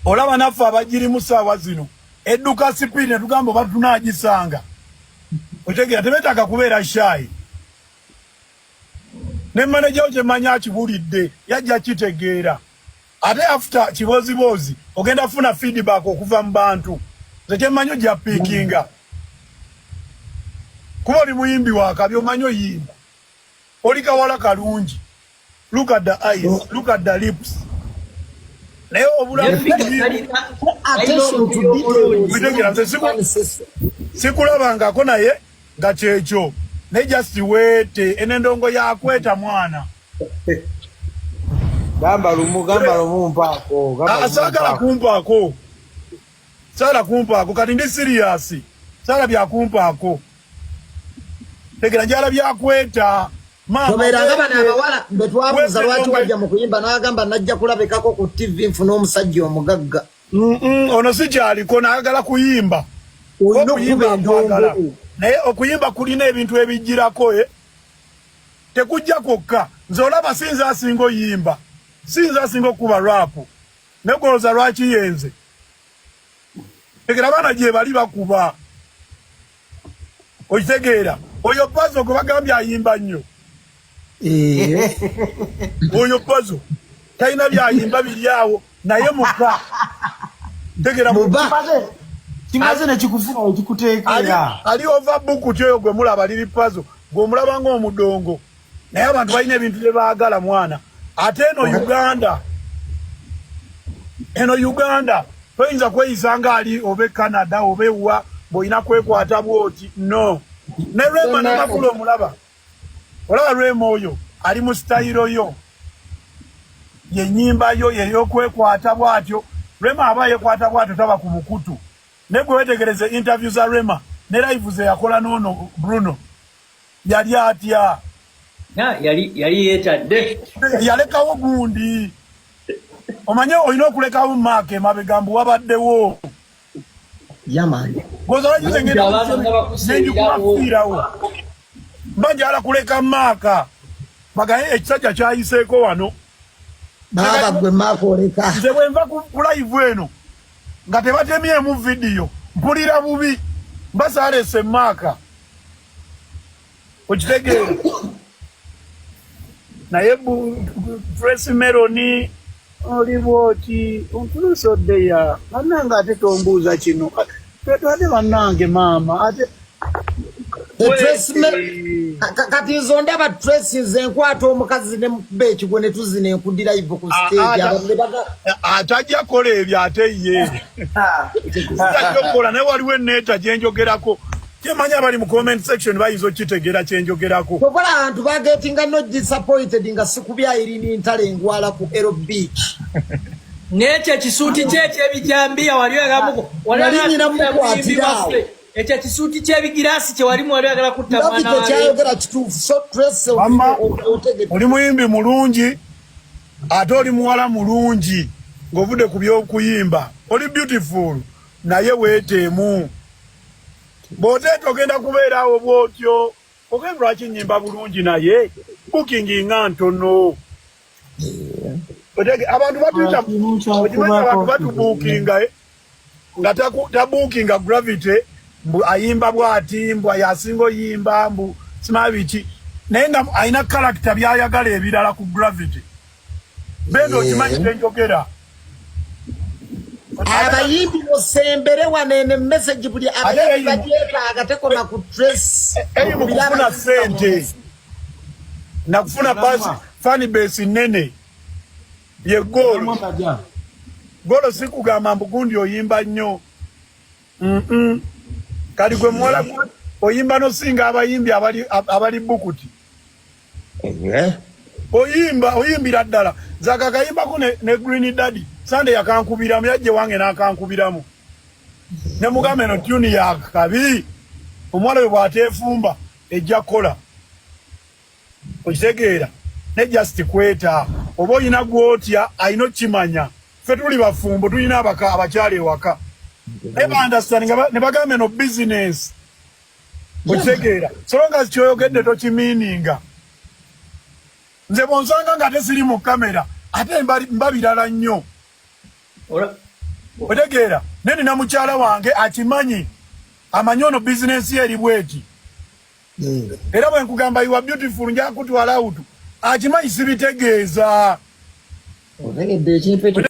olaba naffe abagiri mu ssaawa zino edduka sipiidi ne tugamba oba tunaagisanga otegeera tebetaaga kubeera shayi ne manajawo kyemanya akibulidde yajja kitegeera ate after kibozibozi ogenda funa feedback okuva mu bantu nze kyemmanyi ojja piikinga kuba oli muyimbi wakabi omanyi oyimba oli kawala kalungi look at the eyes look at the lips naye sikulabangako naye nga kyekyo naye just wete enendongo yakweta mwana gamba lumu mpaako saagala kumpaako kati ndi serious saala byakumpaako tegera njala byakweta Toberanga bana abawala mbe twabuuza lwaki wajja mu kuyimba n'agamba najja kulabekako ku TV nfuna omusajja omugagga. Ono si kyaliko n'agala kuyimba. Naye okuyimba kulina ebintu ebijjirako tekujja kwokka. Nze olaba sinza asinga oyimba. Sinza asinga okuba rapu. Negoloza lwaki yenze. Tegera abaana gye bali bakuba. Okitegeera. Oyo Pazo gwe bagambye ayimba nnyo. Oyo Pazo talina byayimba biri awo naye muka tegera kimaze ne kikufuna ekikuteekera ali overbook kyoyo gwe mulaba liri Pazo gwe mulaba ng'omudongo naye abantu balina ebintu bye baagala mwana ate eno Uganda toyinza kweyisanga ali obe Canada obe wa bw'olina kwekwata bwoti no ne Rema n'amakulu omulaba olaba Rema oyo ali mu style yo ye nyimba yo yeyokwekwata bwatyo Rema aba yekwata bwatyo taba ku mukutu ne gwe wetegereze interview za Rema ne live ze yakola nono Bruno yali atya yali yetadde yalekawo gundi omanye olina okulekawo make mabegambu wabaddewo yamani gozala jitengera nenjukulafiirawo mbanja ala kuleka maka bagaye ekisajja kyayiseeko wano baba gwe maka oleka nze bwe nva ku live eno nga tebatemyemu vidiyo mpulira bubi mbasaalese maka okitegeera naye Tracy Meloni oli bwoti ontulusodde ya bannange ate tombuuza kino ate bannange maama ate kati nzo ndaba Tracy nze nkwata omukazi ne mukuba ekigwo ne tuzina enkudi live ku stage atajja kola ebyo ate ye tajja naye waliwo enneeta gye njogerako kyemanya abali mu comment section bayinza okitegeera kye njogerako tokola abantu bagetinga no disappointed nga sikubyayirini ntale engwala ku Ero Beach n'ekyo ekisuuti kye ekyebijambiya wali nyina mukwatira ekyo ekisuuti ky'ebigiraasi kye walimu wali oyagala kutta mwana wawe kyayogera kituufu so Tracy oli muyimbi mulungi ate oli muwala mulungi ng'ovudde ku by'okuyimba oli beautiful naye weeteemu bw'oteeta ogenda kubeeraawo bw'otyo ogenda lwaki nnyimba bulungi naye booking nga ntono abantu abantu batubuukinga nga tabuukinga Gravity mbu ayimba bwati mbu yasinga oyimba mbu simabiki naye nga alina character byayagala ebirala ku Gravity bendo okimanyi kyenjogera abayimbi musembere wanene message buli abayimbi bajeetaaga tekona ku Tracy kufuna sente nakufuna basi fan base nene ye golo sikugamba mbu gundi oyimba nnyo kali gwe muwala oyimba nosinga abayimbi abali bukuti oyimbira ddala zaka kayimbako ne Green Daddy Sunday yakankubiramu yajje wange n'akankubiramu ne mugambe no tune ya kabi omwala we bw'ateefumba ejja kola okitegeera ne just kweta oba oyina gwotya ayina okimanya ffe tuli bafumbo tulina abakyala ewaka naye ba-understand ne bagambe no business okitegeera so long as kyoyogedde tokimiininga nze bonsanga nga ate siri mu kamera ate mba birala nnyo otegeera nene na mukyala wange akimanyi amanyi ono bizinesi eri bweti era bwe nkugamba you are beautiful nja kutwala out akimanyi sibitegeeza